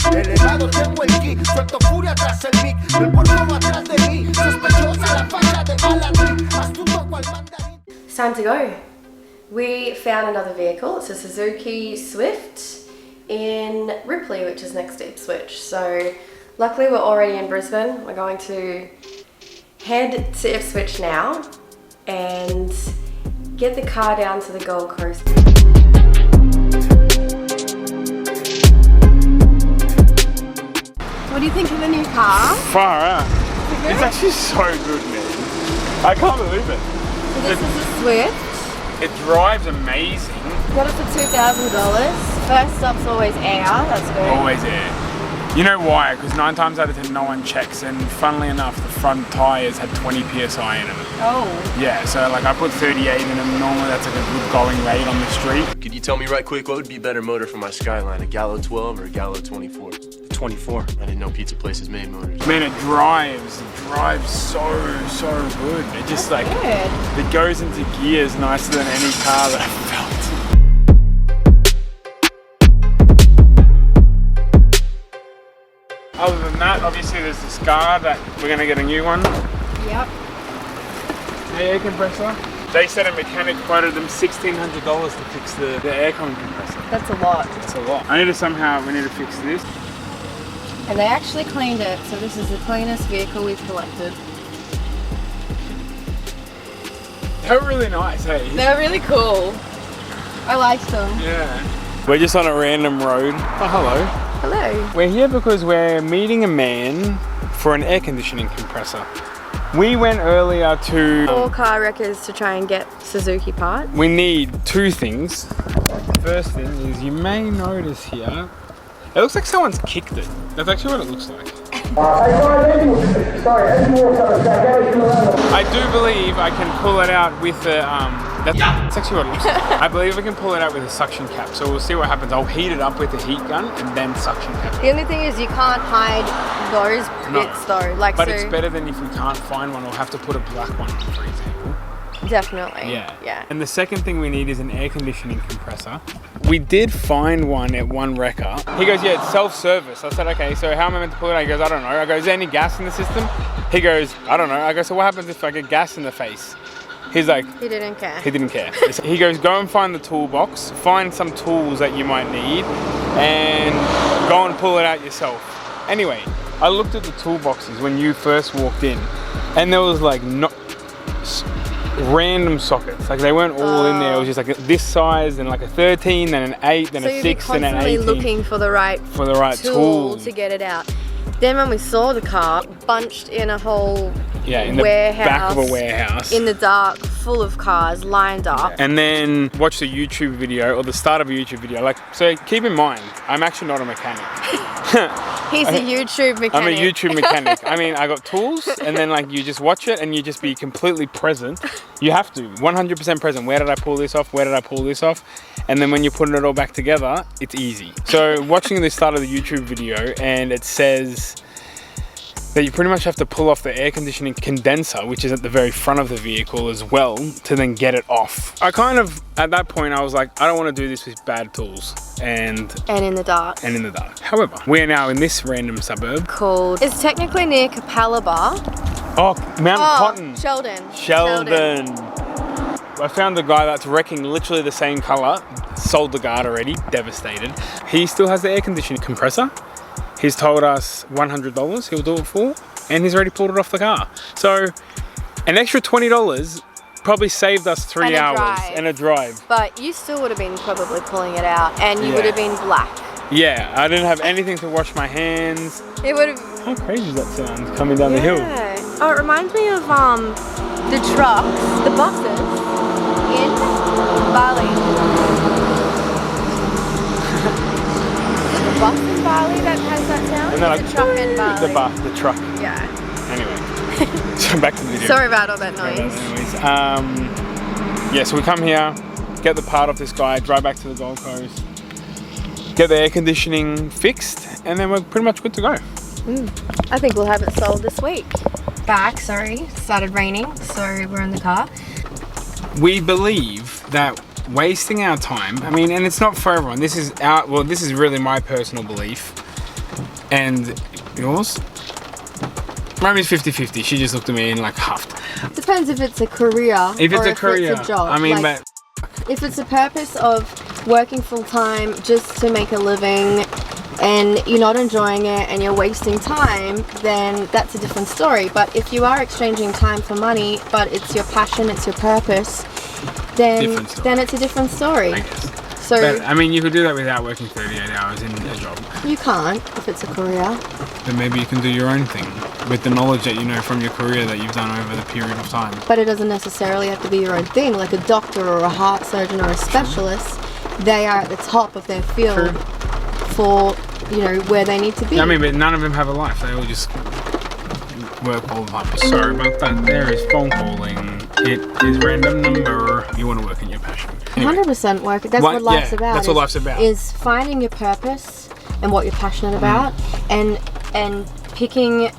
Elevado tengo el ki, suelto furia tras el mic. El porco va atrás de mí, sospechosa la facha de Maladín. Astuto cual mandarín. It's time to go. We found another vehicle. It's a Suzuki Swift in Ripley, which is next to Ipswich. So luckily we're already in Brisbane. We're going to head to Ipswich now and get the car down to the Gold Coast. What do you think of the new car? Far out. It's actually so good, man. I can't believe it. So this is a Swift. It drives amazing. Got it for $2,000. First stop's always air, that's good. Always air. You know why? Because 9 times out of 10 no one checks, and funnily enough the front tyres had 20 psi in them. Oh. Yeah, so like I put 38 in them. Normally that's like a good going rate on the street. Could you tell me right quick what would be a better motor for my Skyline, a Gallo 12 or a Gallo 24? 24. I didn't know pizza places made motors. Man, it drives so good. It just That's like good. It goes into gears nicer than any car that I've felt. Other than that, obviously there's this car that we're gonna get a new one. Yep. The air compressor. They said a mechanic quoted them $1,600 to fix the aircon compressor. That's a lot. That's a lot. We need to fix this. And they actually cleaned it, so this is the cleanest vehicle we've collected. They were really nice, hey? They're really cool. I liked them. Yeah. We're just on a random road. Oh, hello. Hello. We're here because we're meeting a man for an air conditioning compressor. We went earlier to... 4 car wreckers to try and get Suzuki parts. We need 2 things. First thing is you may notice here, it looks like someone's kicked it. That's actually what it looks like. I do believe I can pull it out with the, that's actually what it looks like. I believe we can pull it out with a suction cap, so we'll see what happens. I'll heat it up with the heat gun and then suction cap it. The only thing is you can't hide those bits though. Like, but so it's better than if we can't find one, we'll have to put a black one, for example. Definitely. Yeah. And the second thing we need is an air conditioning compressor. We did find one at one wrecker. He goes, yeah, it's self-service. I said, okay, so how am I meant to pull it out? He goes, I don't know. I go, is there any gas in the system? He goes, I don't know. I go, so what happens if I get gas in the face? He's like... He didn't care. He didn't care. He goes, go and find the toolbox, find some tools that you might need, and go and pull it out yourself. Anyway, I looked at the toolboxes when you first walked in, and there was like random sockets. Like they weren't all in there. It was just like this size, and like a 13, then an 8, then a 6, then an 18. So you're looking for the right tool to get it out. Then when we saw the car, bunched in a whole in the warehouse, back of a warehouse, in the dark, full of cars lined up. And then watch the YouTube video, or the start of a YouTube video. Like, so keep in mind, I'm actually not a mechanic. He's a YouTube mechanic. I'm a YouTube mechanic. I mean, I got tools, and then like you just watch it and you just be completely present. You have to, 100% present. Where did I pull this off? Where did I pull this off? And then when you're putting it all back together, it's easy. So watching the start of the YouTube video, and it says that you pretty much have to pull off the air conditioning condenser, which is at the very front of the vehicle as well, to then get it off. I kind of, at that point, I was like, I don't want to do this with bad tools. And in the dark. However, we are now in this random suburb. Called, it's technically near Capalaba. Oh, Mount Cotton. Sheldon. I found a guy that's wrecking literally the same color, sold the guard already, devastated. He still has the air conditioning compressor. He's told us $100 he'll do it for, and he's already pulled it off the car. So an extra $20 probably saved us 3 hours and a drive. But you still would have been probably pulling it out, and you would have been black. Yeah, I didn't have anything to wash my hands. It would have... How crazy does that sound, coming down the hill? Oh, it reminds me of the trucks, the buses in Bali. The bus in Bali that has that sound? And then the truck in Bali. The truck. Yeah. Anyway, so back to the video. Sorry about all that noise. Yeah, so we come here, get the part off this guy, drive back to the Gold Coast, get the air conditioning fixed, and then we're pretty much good to go. I think we'll have it sold this week. Started raining, so we're in the car. We believe that wasting our time, I mean, and it's not for everyone, this is really my personal belief. And yours? Mommy's 50-50. She just looked at me and like huffed. Depends if it's a career If it's or a career, it's a job. I mean, like, but if it's a purpose of working full time just to make a living and you're not enjoying it and you're wasting time, then that's a different story. But if you are exchanging time for money, but it's your passion, it's your purpose, then it's a different story. I guess. So But, I mean, you could do that without working 38 hours in a job. you can't if it's a career. Then maybe you can do your own thing with the knowledge that you know from your career that you've done over the period of time. But it doesn't necessarily have to be your own thing. Like a doctor or a heart surgeon or a specialist, they are at the top of their field for, you know, where they need to be. I mean, but none of them have a life. They all just work all the time. Sorry about that. There is phone calling. It is random number. You want to work in your passion. Anyway. 100% work. That's what life's about. That's what life's about. Is finding your purpose and what you're passionate about, and picking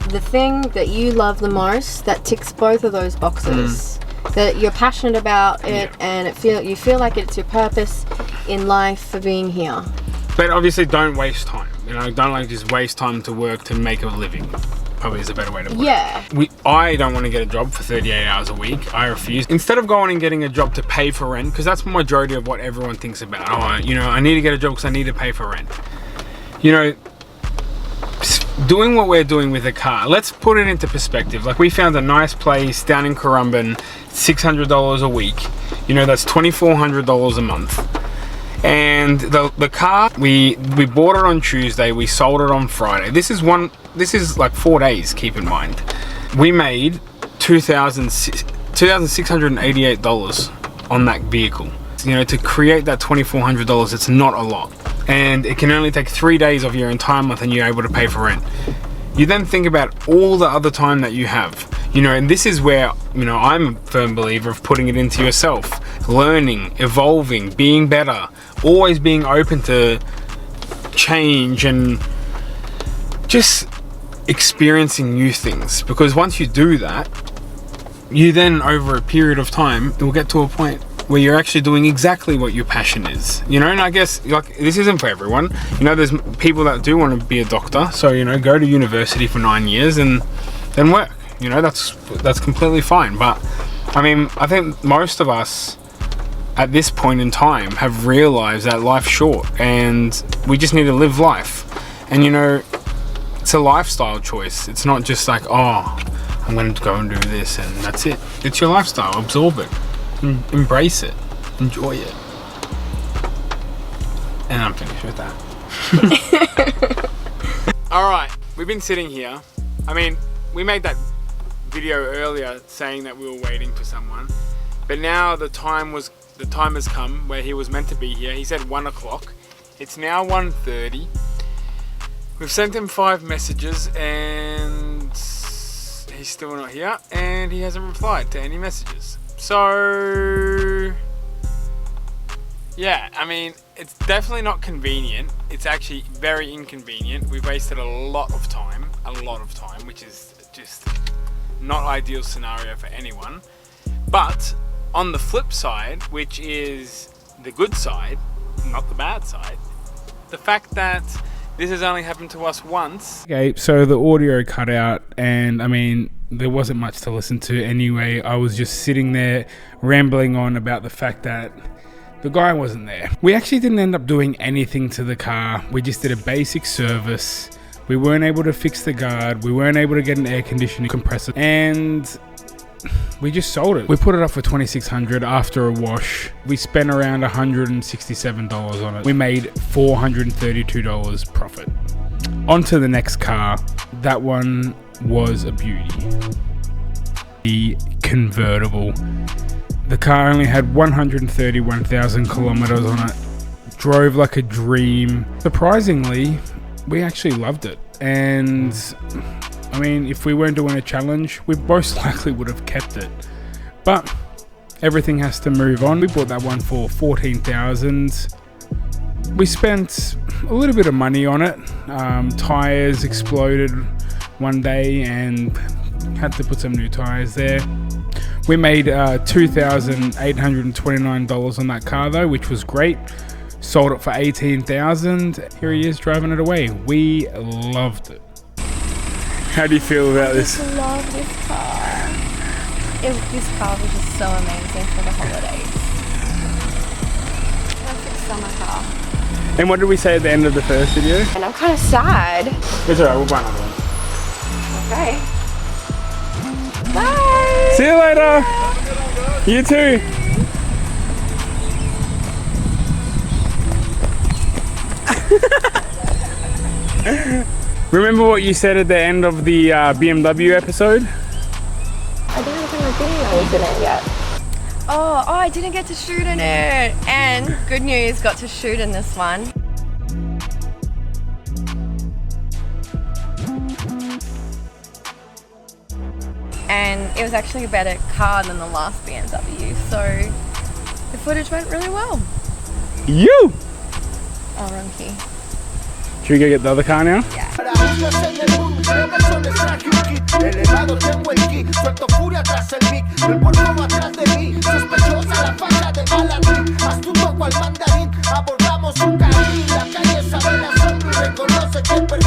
the thing that you love the most that ticks both of those boxes. That you're passionate about it, and you feel like it's your purpose in life for being here. But obviously, don't waste time. You know, don't like just waste time to work to make a living. Probably is a better way to put it. I don't want to get a job for 38 hours a week. I refuse. Instead of going and getting a job to pay for rent, because that's the majority of what everyone thinks about. Oh, you know, I need to get a job because I need to pay for rent. You know, doing what we're doing with a car, let's put it into perspective. Like, we found a nice place down in Currumbin, $600 a week. You know, that's $2,400 a month. And the car, we bought it on Tuesday, we sold it on Friday. This is like 4 days, keep in mind. We made $2,688 on that vehicle. You know, to create that $2,400, it's not a lot. And it can only take 3 days of your entire month and you're able to pay for rent. You then think about all the other time that you have. You know, and this is where, you know, I'm a firm believer of putting it into yourself. Learning, evolving, being better, always being open to change and just experiencing new things. Because once you do that, you then, over a period of time, it will get to a point where you're actually doing exactly what your passion is. You know, and I guess, like, this isn't for everyone. You know, there's people that do want to be a doctor. So, you know, go to university for 9 years and then work. You know, that's completely fine. But I mean, I think most of us at this point in time have realized that life's short and we just need to live life. And you know, it's a lifestyle choice. It's not just like, oh, I'm going to go and do this and that's it. It's your lifestyle. Absorb it, embrace it, enjoy it. And I'm finished with that. All right, we've been sitting here. I mean, we made that video earlier saying that we were waiting for someone, but now the time has come where he was meant to be here. He said 1 o'clock. It's now 1:30. We've sent him 5 messages and he's still not here, and he hasn't replied to any messages. So yeah, I mean, it's definitely not convenient. It's actually very inconvenient. We've wasted a lot of time, which is just not ideal scenario for anyone. But on the flip side, which is the good side, not the bad side, the fact that this has only happened to us once. Okay, so the audio cut out, and I mean, there wasn't much to listen to anyway. I was just sitting there rambling on about the fact that the guy wasn't there. We actually didn't end up doing anything to the car. We just did a basic service. We weren't able to fix the guard. We weren't able to get an air conditioning compressor, and we just sold it. We put it up for $2,600 after a wash. We spent around $167 on it. We made $432 profit. On to the next car. That one was a beauty. The convertible. The car only had 131,000 kilometers on it. Drove like a dream. Surprisingly, we actually loved it. And I mean, if we weren't doing a challenge, we most likely would have kept it. But everything has to move on. We bought that one for $14,000. We spent a little bit of money on it. Tires exploded one day and had to put some new tires there. We made $2,829 on that car though, which was great. sold it for 18,000. Here he is driving it away. We loved it. How do you feel about this? I love this car. This car was just so amazing for the holidays. Perfect summer car. And what did we say at the end of the first video? And I'm kind of sad. It's alright, we'll buy another one. Okay. Bye. See you later. You too. Remember what you said at the end of the BMW episode? I don't think I've been in it yet. Oh, I didn't get to shoot in it. And good news, got to shoot in this one. And it was actually a better car than the last BMW, so the footage went really well. You! Oh, wrong key. Should we go get the other car now? Para ellos en el mundo, eso les traje un kit. Elevado tengo el kit, suelto furia tras el mic. El puerco va atrás de mí, sospechosa la facha de malandrín. Astuto cual mandarín, abordamos un carril. La calle sabe la sombra y reconoce que el perfil